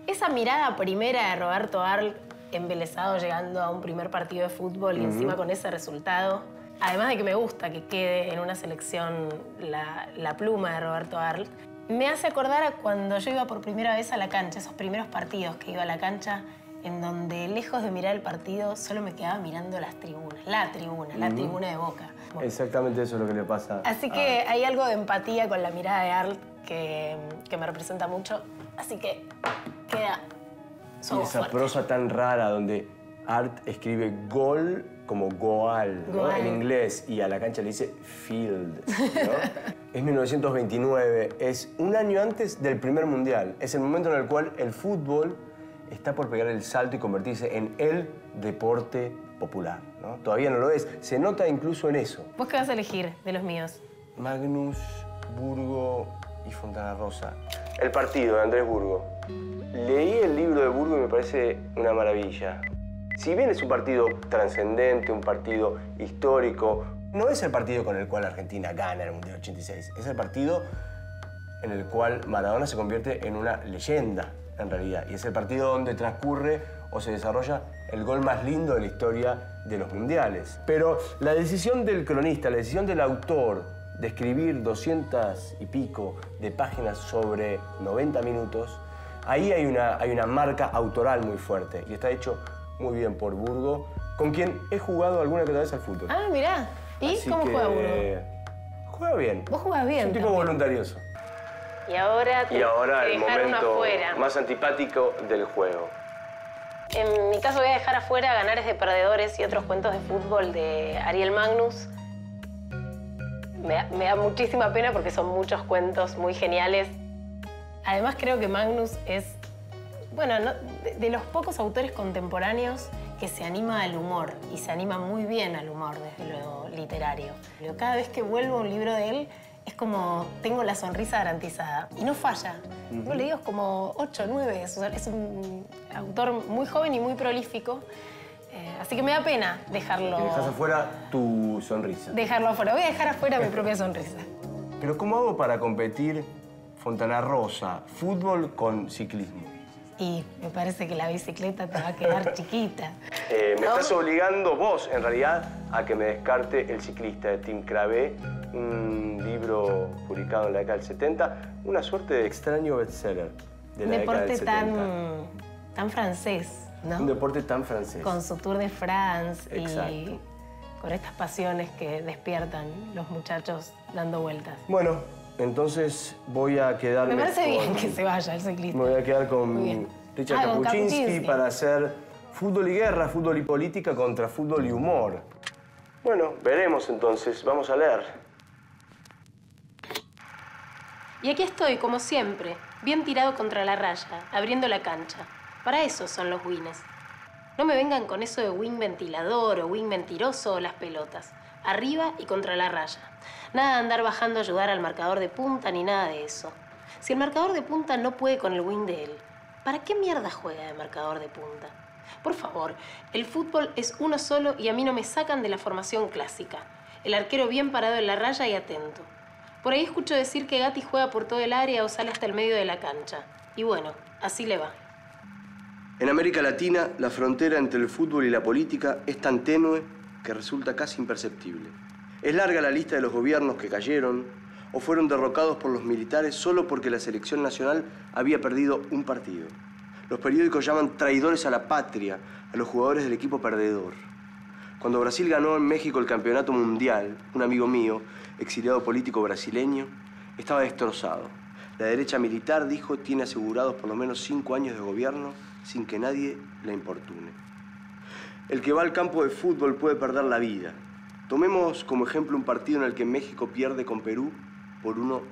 esa mirada primera de Roberto Arlt, embelesado llegando a un primer partido de fútbol y encima con ese resultado, además de que me gusta que quede en una selección la pluma de Roberto Arlt, me hace acordar a cuando yo iba por primera vez a la cancha, esos primeros partidos que iba a la cancha, en donde lejos de mirar el partido solo me quedaba mirando las tribunas, la tribuna de Boca. Bueno, exactamente eso es lo que le pasa. Así que hay algo de empatía con la mirada de Arlt que me representa mucho, así que queda Y esa prosa tan rara donde Arlt escribe gol como goal, ¿no? En inglés, y a la cancha le dice field, ¿no? Es 1929, es un año antes del primer mundial. Es el momento en el cual el fútbol está por pegar el salto y convertirse en el deporte popular, ¿no? Todavía no lo es. Se nota incluso en eso. ¿Vos qué vas a elegir de los míos? Magnus, Burgo y Fontana Rosa. El partido de Andrés Burgo. Leí el libro de Burgo y me parece una maravilla. Si bien es un partido trascendente, un partido histórico, no es el partido con el cual Argentina gana el Mundial 86. Es el partido en el cual Maradona se convierte en una leyenda, en realidad. Y es el partido donde transcurre o se desarrolla el gol más lindo de la historia de los mundiales. Pero la decisión del cronista, la decisión del autor de escribir 200 y pico de páginas sobre 90 minutos, ahí hay una marca autoral muy fuerte y está hecho muy bien por Burgo, con quien he jugado alguna que otra vez al fútbol. Ah, mirá. ¿Y Así cómo que juega Burgo? Juega bien. Vos jugás bien. Es un tipo también. voluntarioso. Y ahora el momento afuera. más antipático del juego. En mi caso voy a dejar afuera Ganares de Perdedores y otros cuentos de fútbol de Ariel Magnus. Me da muchísima pena porque son muchos cuentos muy geniales. Además creo que Magnus es, bueno, de los pocos autores contemporáneos que se anima al humor y se anima muy bien al humor desde lo literario. Pero cada vez que vuelvo a un libro de él es como tengo la sonrisa garantizada y no falla. Yo le digo es como 8, 9, es un autor muy joven y muy prolífico. Así que me da pena dejarlo. Y dejas afuera tu sonrisa. Dejarlo afuera. Voy a dejar afuera mi propia sonrisa. Pero ¿cómo hago para competir Fontana Rosa, fútbol con ciclismo? Y me parece que la bicicleta te va a quedar chiquita. Me estás obligando vos, en realidad, a que me descarte El ciclista de Tim Cravé, un libro publicado en la década del 70, una suerte de extraño bestseller de la década del 70. Deporte tan francés, ¿no? Un deporte tan francés. Con su Tour de France. Exacto. Y con estas pasiones que despiertan los muchachos dando vueltas. Bueno, entonces voy a quedarme Me parece bien con- que se vaya el ciclista. Me voy a quedar Muy con bien. Richard Con Kapuscinski Kapuscinski. para hacer fútbol y guerra, fútbol y política contra fútbol y humor. Bueno, veremos entonces. Vamos a leer. Y aquí estoy, como siempre, bien tirado contra la raya, abriendo la cancha. Para eso son los wins. No me vengan con eso de win ventilador o win mentiroso o las pelotas. Arriba y contra la raya. Nada de andar bajando a ayudar al marcador de punta ni nada de eso. Si el marcador de punta no puede con el win de él, ¿para qué mierda juega de marcador de punta? Por favor, el fútbol es uno solo y a mí no me sacan de la formación clásica. El arquero bien parado en la raya y atento. Por ahí escucho decir que Gatti juega por todo el área o sale hasta el medio de la cancha. Y bueno, así le va. En América Latina, la frontera entre el fútbol y la política es tan tenue que resulta casi imperceptible. Es larga la lista de los gobiernos que cayeron o fueron derrocados por los militares solo porque la selección nacional había perdido un partido. Los periódicos llaman traidores a la patria a los jugadores del equipo perdedor. Cuando Brasil ganó en México el campeonato mundial, un amigo mío, exiliado político brasileño, estaba destrozado. La derecha militar, dijo, tiene asegurados por lo menos 5 años de gobierno sin que nadie la importune. El que va al campo de fútbol puede perder la vida. Tomemos como ejemplo un partido en el que México pierde con Perú por 1-2.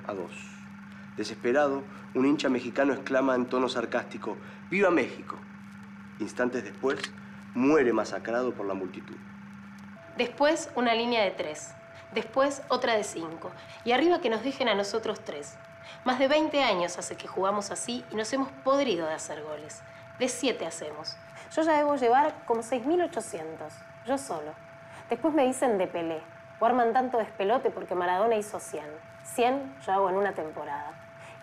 Desesperado, un hincha mexicano exclama en tono sarcástico, ¡Viva México! Instantes después, muere masacrado por la multitud. Después una línea de 3. Después otra de 5. Y arriba que nos dejen a nosotros 3. Más de 20 años hace que jugamos así y nos hemos podrido de hacer goles. De 7 hacemos. Yo ya debo llevar como 6.800. Yo solo. Después me dicen de Pelé. O arman tanto despelote porque Maradona hizo 100. 100 yo hago en una temporada.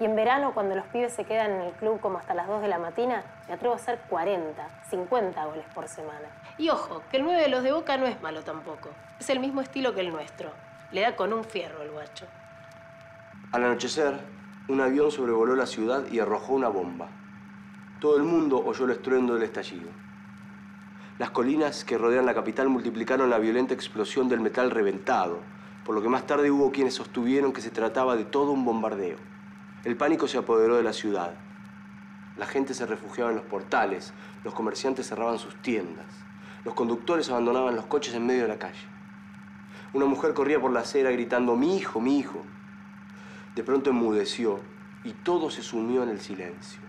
Y en verano, cuando los pibes se quedan en el club como hasta las 2 de la mañana, me atrevo a hacer 40, 50 goles por semana. Y ojo, que el 9 de los de Boca no es malo tampoco. Es el mismo estilo que el nuestro. Le da con un fierro el guacho. Al anochecer, un avión sobrevoló la ciudad y arrojó una bomba. Todo el mundo oyó el estruendo del estallido. Las colinas que rodean la capital multiplicaron la violenta explosión del metal reventado, por lo que más tarde hubo quienes sostuvieron que se trataba de todo un bombardeo. El pánico se apoderó de la ciudad. La gente se refugiaba en los portales, los comerciantes cerraban sus tiendas, los conductores abandonaban los coches en medio de la calle. Una mujer corría por la acera gritando, mi hijo, mi hijo. De pronto enmudeció y todo se sumió en el silencio.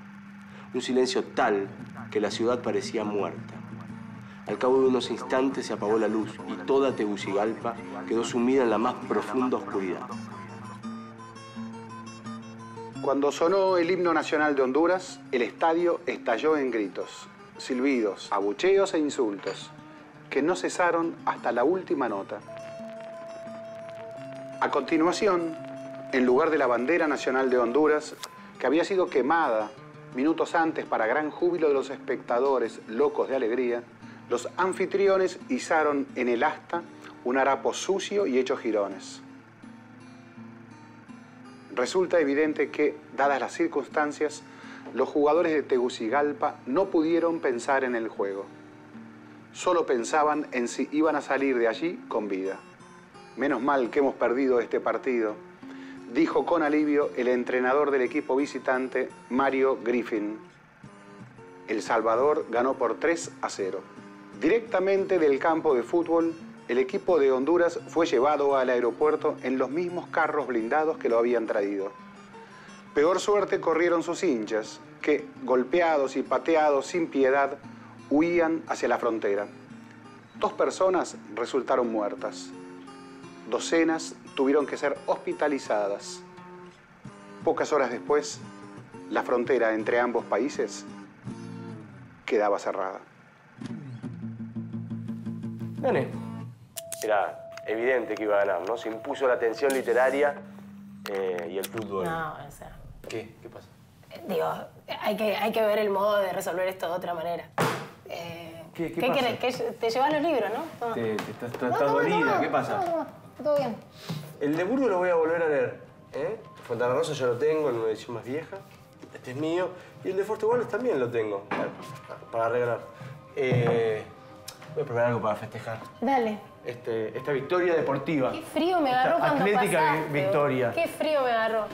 Un silencio tal que la ciudad parecía muerta. Al cabo de unos instantes se apagó la luz y toda Tegucigalpa quedó sumida en la más profunda oscuridad. Cuando sonó el himno nacional de Honduras, el estadio estalló en gritos, silbidos, abucheos e insultos, que no cesaron hasta la última nota. A continuación, en lugar de la bandera nacional de Honduras, que había sido quemada minutos antes para gran júbilo de los espectadores locos de alegría, los anfitriones izaron en el asta un harapo sucio y hecho jirones. Resulta evidente que, dadas las circunstancias, los jugadores de Tegucigalpa no pudieron pensar en el juego. Solo pensaban en si iban a salir de allí con vida. Menos mal que hemos perdido este partido, dijo con alivio el entrenador del equipo visitante, Mario Griffin. El Salvador ganó por 3-0. Directamente del campo de fútbol, el equipo de Honduras fue llevado al aeropuerto en los mismos carros blindados que lo habían traído. Peor suerte corrieron sus hinchas, que, golpeados y pateados sin piedad, huían hacia la frontera. 2 personas resultaron muertas. Docenas tuvieron que ser hospitalizadas. Pocas horas después, la frontera entre ambos países quedaba cerrada. Gané. Era evidente que iba a ganar, ¿no? Se impuso la tensión literaria y el fútbol. No, o sea... ¿Qué? ¿Qué pasa? Digo, hay que ver el modo de resolver esto de otra manera. ¿Qué pasa? Que te llevas los libros, ¿no? Toma. Estás dolida, ¿qué pasa? No, todo bien. El de Burgos lo voy a volver a leer, ¿eh? Fontana Rosa ya lo tengo, en una edición más vieja. Este es mío. Y el de Forte Wallace también lo tengo, para regalar. Voy a preparar algo para festejar. Dale. Esta victoria deportiva. Qué frío me agarró cuando Atlética pasaste. victoria. Qué frío me agarró.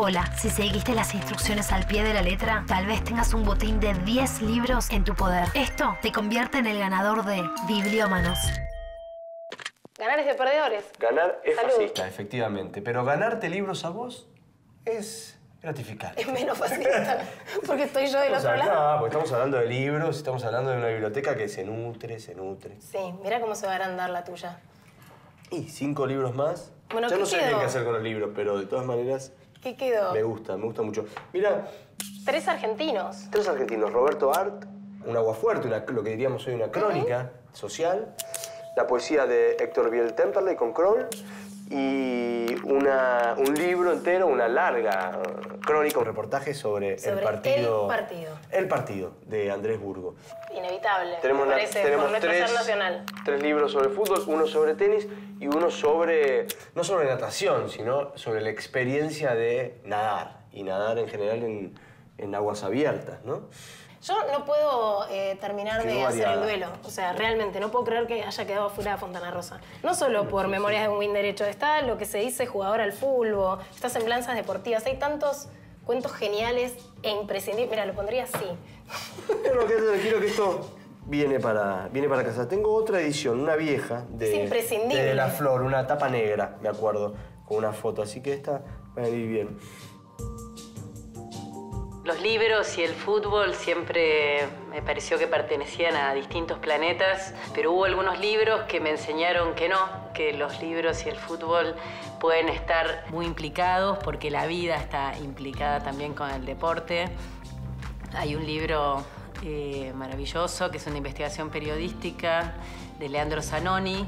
Hola, si seguiste las instrucciones al pie de la letra, tal vez tengas un botín de 10 libros en tu poder. Esto te convierte en el ganador de Bibliómanos. Ganar es de perdedores. Ganar es Salud. fascista, efectivamente. Pero ganarte libros a vos es gratificante. Es menos fascista, porque estoy yo del otro lado. No, porque estamos hablando de libros, estamos hablando de una biblioteca que se nutre. Sí, mira cómo se va a agrandar la tuya. Y 5 libros más. Bueno, ya ¿qué no sé qué hay quedó? que hacer con los libros, pero de todas maneras ¿Qué quedó? me gusta mucho. Mira, 3 argentinos. 3 argentinos. Roberto Art, un aguafuerte, lo que diríamos hoy una crónica social. La poesía de Héctor Biel Temperley con Kroll. Y un libro entero, una larga crónica, un reportaje sobre el partido. El partido de Andrés Burgo. Inevitable, Tenemos, me parece, por nuestro ser nacional. 3 libros sobre fútbol, uno sobre tenis y uno sobre, no sobre natación, sino sobre la experiencia de nadar. Y nadar en general en aguas abiertas, ¿no? Yo no puedo terminar Quedó de hacer variada. el duelo. O sea, realmente no puedo creer que haya quedado fuera Fontana Rosa. No solo por Memorias de un Buen Derecho. Está lo que se dice jugador al fútbol, estas semblanzas deportivas. Hay tantos cuentos geniales e imprescindibles. Mira, lo pondría así. Bueno, quédate tranquilo que esto viene para casa. Tengo otra edición, una vieja Es imprescindible. de La Flor, una tapa negra, me acuerdo, con una foto. Así que esta va a venir bien. Los libros y el fútbol siempre me pareció que pertenecían a distintos planetas, pero hubo algunos libros que me enseñaron que no, que los libros y el fútbol pueden estar muy implicados porque la vida está implicada también con el deporte. Hay un libro maravilloso que es una investigación periodística de Leandro Zanoni,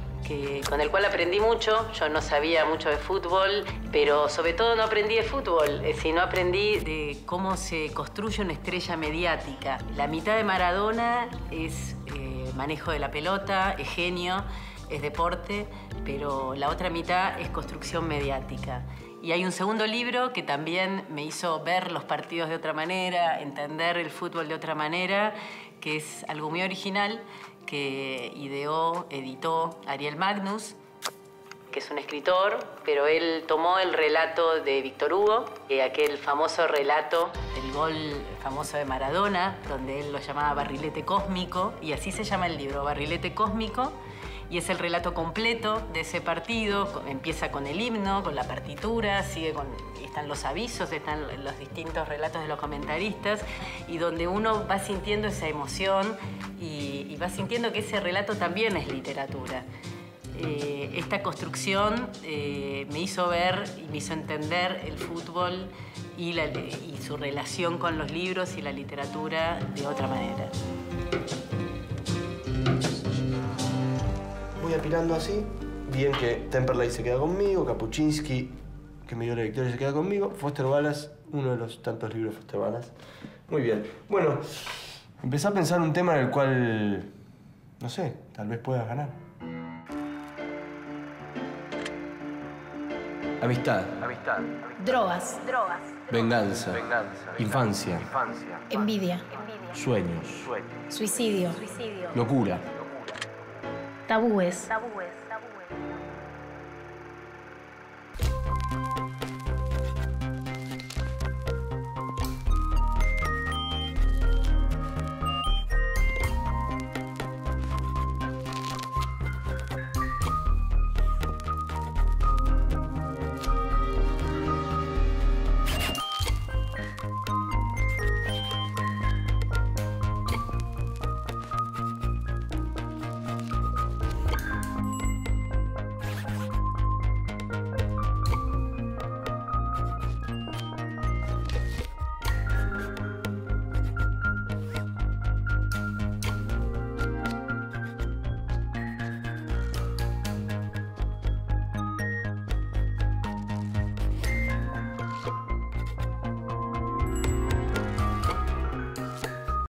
con el cual aprendí mucho. Yo no sabía mucho de fútbol, pero sobre todo no aprendí de fútbol, sino aprendí de cómo se construye una estrella mediática. La mitad de Maradona es manejo de la pelota, es genio, es deporte, pero la otra mitad es construcción mediática. Y hay un segundo libro que también me hizo ver los partidos de otra manera, entender el fútbol de otra manera, que es algo muy original, que editó Ariel Magnus, que es un escritor, pero él tomó el relato de Víctor Hugo, aquel famoso relato del gol famoso de Maradona, donde él lo llamaba Barrilete Cósmico, y así se llama el libro, Barrilete Cósmico, y es el relato completo de ese partido. Empieza con el himno, con la partitura, están los avisos, están los distintos relatos de los comentaristas, y donde uno va sintiendo esa emoción y va sintiendo que ese relato también es literatura. Esta construcción me hizo ver y me hizo entender el fútbol y su relación con los libros y la literatura de otra manera. Voy apilando así. Bien que Temperley se queda conmigo, Kapuscinski, que me dio la victoria, se queda conmigo. Foster Wallace, uno de los tantos libros de Foster Wallace. Muy bien. Bueno, empecé a pensar un tema en el cual, no sé, tal vez puedas ganar. Amistad. Drogas. Venganza. Infancia. Envidia. Sueños. Suicidio. Locura. Tabúes.